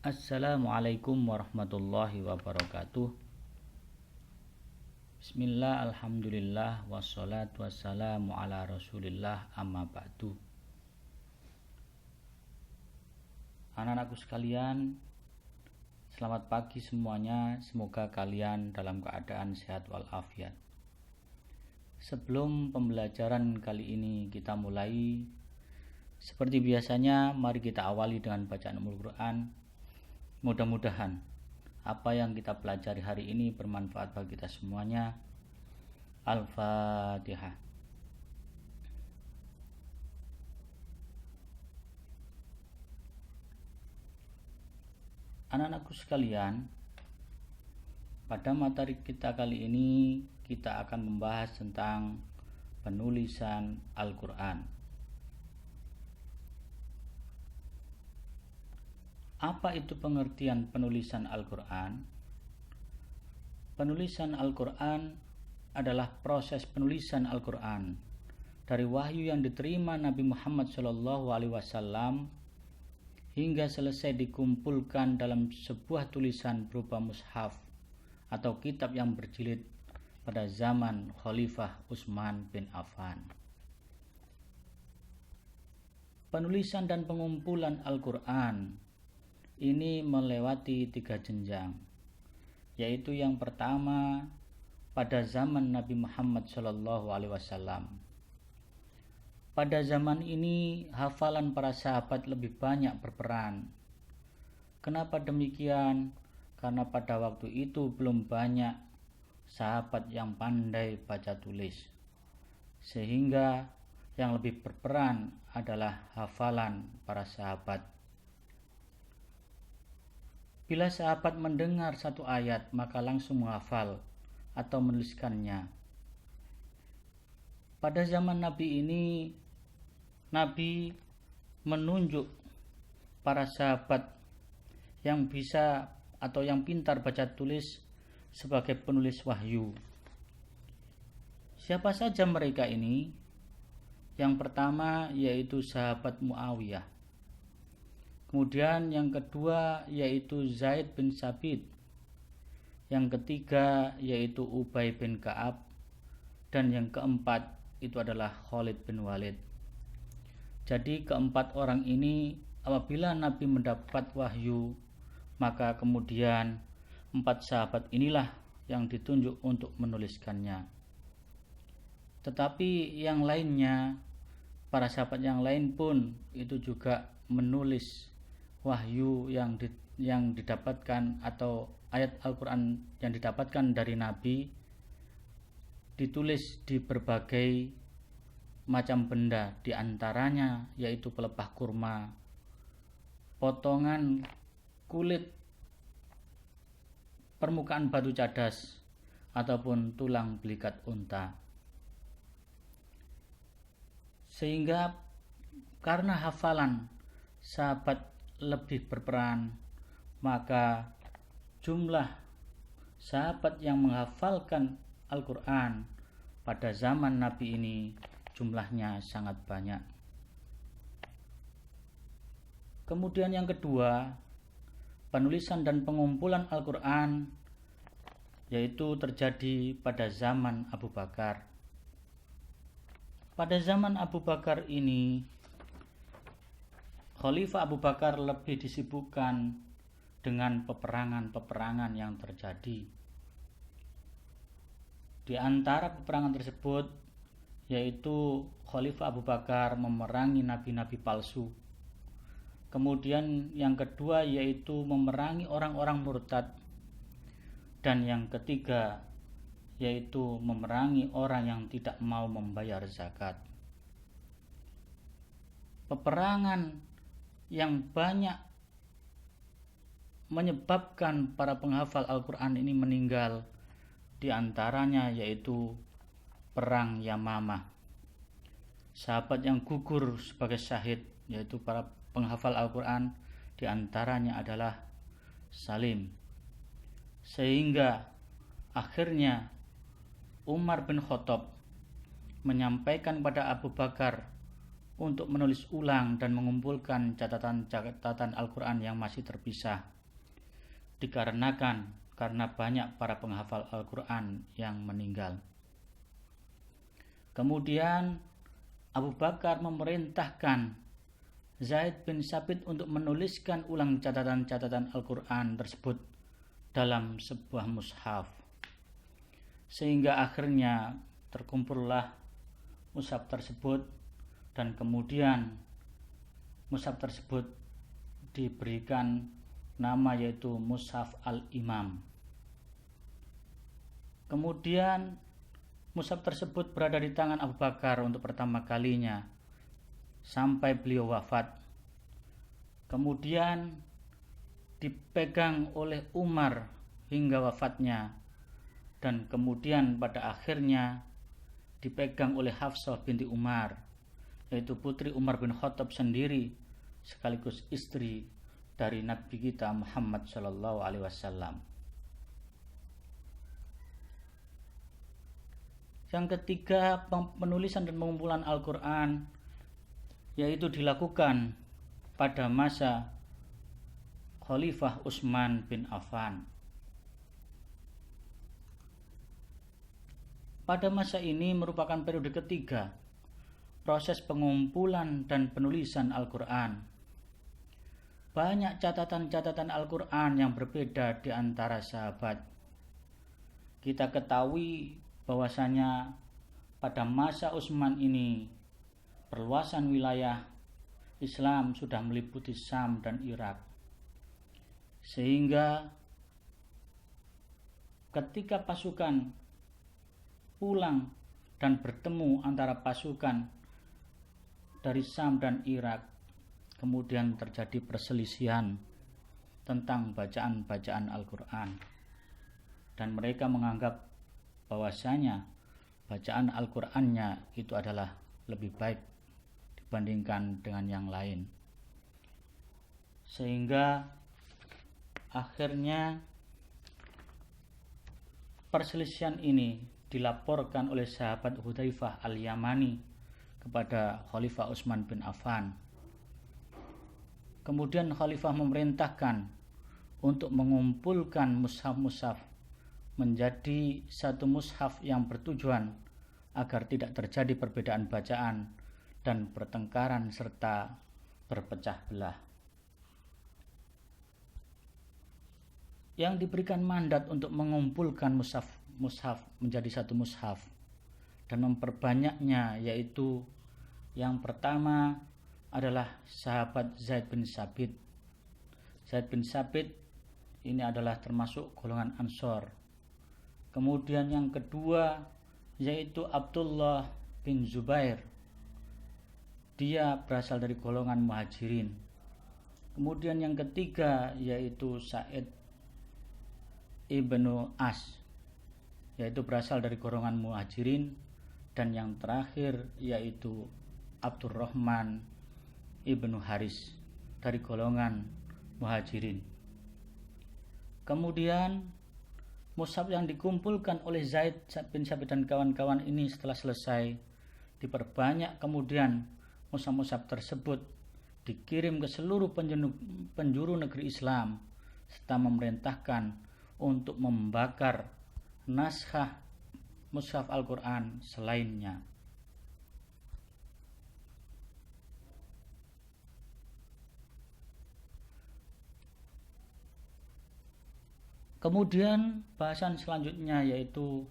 Assalamualaikum warahmatullahi wabarakatuh. Bismillah, alhamdulillah, wassalatu wassalamu ala rasulillah, amma ba'du. Anak-anakku sekalian, selamat pagi semuanya. Semoga kalian dalam keadaan sehat walafiat. Sebelum pembelajaran kali ini kita mulai, seperti biasanya mari kita awali dengan bacaan Al-Quran. Mudah-mudahan apa yang kita pelajari hari ini bermanfaat bagi kita semuanya. Al-Fatihah. Anak-anakku sekalian, pada materi kita kali ini kita akan membahas tentang penulisan Al-Quran. Apa itu pengertian penulisan Al-Quran? Penulisan Al-Quran adalah proses penulisan Al-Quran dari wahyu yang diterima Nabi Muhammad SAW hingga selesai dikumpulkan dalam sebuah tulisan berupa mushaf atau kitab yang berjilid pada zaman Khalifah Utsman bin Affan. Penulisan dan pengumpulan Al-Quran ini melewati 3 jenjang, yaitu yang pertama pada zaman Nabi Muhammad SAW. Pada zaman ini hafalan para sahabat lebih banyak berperan. Kenapa demikian? Karena pada waktu itu belum banyak sahabat yang pandai baca tulis, sehingga yang lebih berperan adalah hafalan para sahabat. Bila sahabat mendengar satu ayat, maka langsung menghafal atau menuliskannya. Pada zaman Nabi ini, Nabi menunjuk para sahabat yang bisa atau yang pintar baca tulis sebagai penulis wahyu. Siapa saja mereka ini? Yang pertama yaitu sahabat Muawiyah. Kemudian yang kedua yaitu Zaid bin Sabit. Yang ketiga yaitu Ubay bin Ka'ab. Dan yang keempat itu adalah Khalid bin Walid. Jadi keempat orang ini apabila Nabi mendapat wahyu, maka kemudian 4 sahabat inilah yang ditunjuk untuk menuliskannya. Tetapi yang lainnya, para sahabat yang lain pun itu juga menulis wahyu yang didapatkan atau ayat Al-Quran yang didapatkan dari Nabi, ditulis di berbagai macam benda, diantaranya yaitu pelepah kurma, potongan kulit permukaan batu cadas, ataupun tulang belikat unta. Sehingga karena hafalan sahabat lebih berperan, maka jumlah sahabat yang menghafalkan Al-Quran pada zaman Nabi ini jumlahnya sangat banyak. Kemudian yang kedua, penulisan dan pengumpulan Al-Quran yaitu terjadi pada zaman Abu Bakar. Pada zaman Abu Bakar ini, Khalifah Abu Bakar lebih disibukkan dengan peperangan-peperangan yang terjadi. Di antara peperangan tersebut yaitu Khalifah Abu Bakar memerangi nabi-nabi palsu. Kemudian yang kedua yaitu memerangi orang-orang murtad. Dan yang ketiga yaitu memerangi orang yang tidak mau membayar zakat. Peperangan yang banyak menyebabkan para penghafal Al-Quran ini meninggal, di antaranya yaitu Perang Yamamah. Sahabat yang gugur sebagai syahid yaitu para penghafal Al-Quran, di antaranya adalah Salim. Sehingga akhirnya Umar bin Khattab menyampaikan kepada Abu Bakar untuk menulis ulang dan mengumpulkan catatan-catatan Al-Quran yang masih terpisah. Karena banyak para penghafal Al-Quran yang meninggal. Kemudian Abu Bakar memerintahkan Zaid bin Sabit untuk menuliskan ulang catatan-catatan Al-Quran tersebut dalam sebuah mushaf. Sehingga akhirnya terkumpullah mushaf tersebut, dan kemudian mushaf tersebut diberikan nama yaitu Mushaf Al-Imam. Kemudian mushaf tersebut berada di tangan Abu Bakar untuk pertama kalinya sampai beliau wafat. Kemudian dipegang oleh Umar hingga wafatnya, dan kemudian pada akhirnya dipegang oleh Hafsah binti Umar, yaitu putri Umar bin Khattab sendiri sekaligus istri dari Nabi kita Muhammad Shallallahu Alaihi Wasallam. Yang ketiga, penulisan dan pengumpulan Al-Quran yaitu dilakukan pada masa Khalifah Utsman bin Affan. Pada masa ini merupakan periode ketiga proses pengumpulan dan penulisan Al-Quran. Banyak catatan-catatan Al-Quran yang berbeda di antara sahabat. Kita ketahui bahwasanya pada masa Utsman ini perluasan wilayah Islam sudah meliputi Syam dan Irak. Sehingga ketika pasukan pulang dan bertemu antara pasukan dari Syam dan Irak, kemudian terjadi perselisihan tentang bacaan-bacaan Al-Quran, dan mereka menganggap bahwasanya bacaan Al-Qurannya itu adalah lebih baik dibandingkan dengan yang lain. Sehingga akhirnya perselisihan ini dilaporkan oleh sahabat Hudzaifah Al-Yamani kepada Khalifah Utsman bin Affan. Kemudian Khalifah memerintahkan untuk mengumpulkan mushaf-mushaf menjadi satu mushaf yang bertujuan agar tidak terjadi perbedaan bacaan dan pertengkaran serta berpecah belah. Yang diberikan mandat untuk mengumpulkan mushaf menjadi satu mushaf dan memperbanyaknya yaitu yang pertama adalah sahabat Zaid bin Sabit. Zaid bin Sabit ini adalah termasuk golongan Ansor. Kemudian yang kedua yaitu Abdullah bin Zubair. Dia berasal dari golongan Muhajirin. Kemudian yang ketiga yaitu Sa'id ibnu As, yaitu berasal dari golongan Muhajirin. Dan yang terakhir yaitu Abdurrahman ibnu Haris dari golongan Muhajirin. Kemudian mushaf yang dikumpulkan oleh Zaid bin Sabit dan kawan-kawan ini setelah selesai diperbanyak, kemudian mushaf-mushaf tersebut dikirim ke seluruh penjuru negeri Islam serta memerintahkan untuk membakar naskah mushaf Al-Quran selainnya. Kemudian bahasan selanjutnya yaitu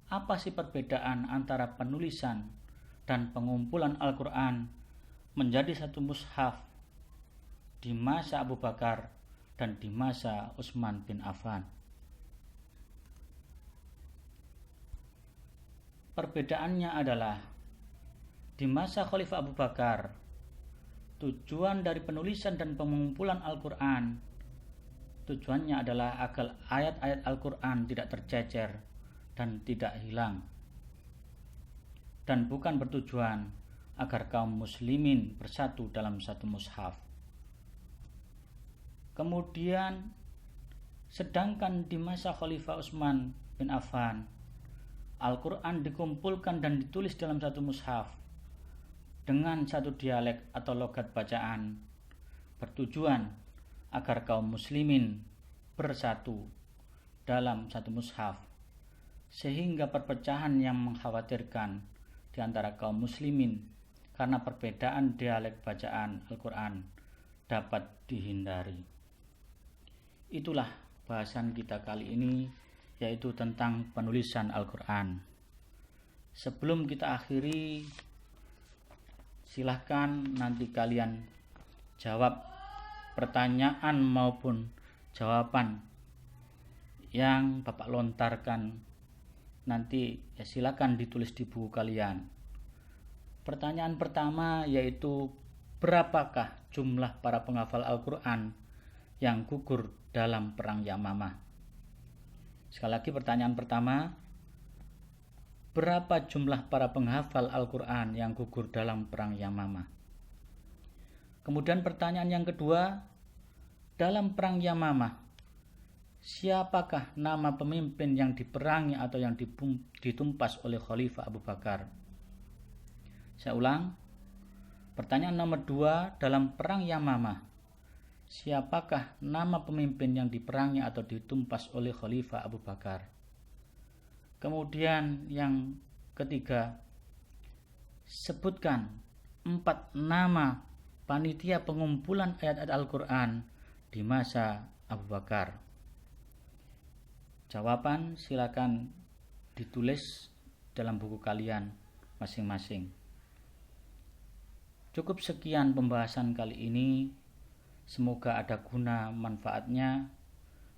apa sih perbedaan antara penulisan dan pengumpulan Al-Quran menjadi satu mushaf di masa Abu Bakar dan di masa Utsman bin Affan. Perbedaannya adalah di masa Khalifah Abu Bakar, tujuan dari penulisan dan pengumpulan Al-Quran tujuannya adalah agar ayat-ayat Al-Quran tidak tercecer dan tidak hilang, dan bukan bertujuan agar kaum muslimin bersatu dalam satu mushaf. Kemudian sedangkan di masa Khalifah Utsman bin Affan, Al-Quran dikumpulkan dan ditulis dalam satu mushaf, dengan satu dialek atau logat bacaan, bertujuan agar kaum muslimin bersatu dalam satu mushaf, sehingga perpecahan yang mengkhawatirkan di antara kaum muslimin karena perbedaan dialek bacaan Al-Quran dapat dihindari. Itulah bahasan kita kali ini, yaitu tentang penulisan Al-Quran. Sebelum kita akhiri, silahkan nanti kalian jawab pertanyaan maupun jawaban yang Bapak lontarkan. Nanti ya silakan ditulis di buku kalian. Pertanyaan pertama yaitu, berapakah jumlah para penghafal Al-Quran yang gugur dalam perang Yamamah? Sekali lagi pertanyaan pertama, berapa jumlah para penghafal Al-Quran yang gugur dalam perang Yamamah? Kemudian pertanyaan yang kedua, dalam perang Yamamah, siapakah nama pemimpin yang diperangi atau yang ditumpas oleh Khalifah Abu Bakar? Saya ulang, pertanyaan nomor 2, dalam perang Yamamah, siapakah nama pemimpin yang diperangi atau ditumpas oleh Khalifah Abu Bakar? Kemudian yang ketiga, sebutkan 4 nama panitia pengumpulan ayat-ayat Al-Quran di masa Abu Bakar. Jawaban silakan ditulis dalam buku kalian masing-masing. Cukup sekian pembahasan kali ini. Semoga ada guna manfaatnya.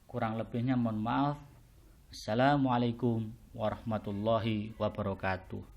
Kurang lebihnya mohon maaf. Assalamualaikum warahmatullahi wabarakatuh.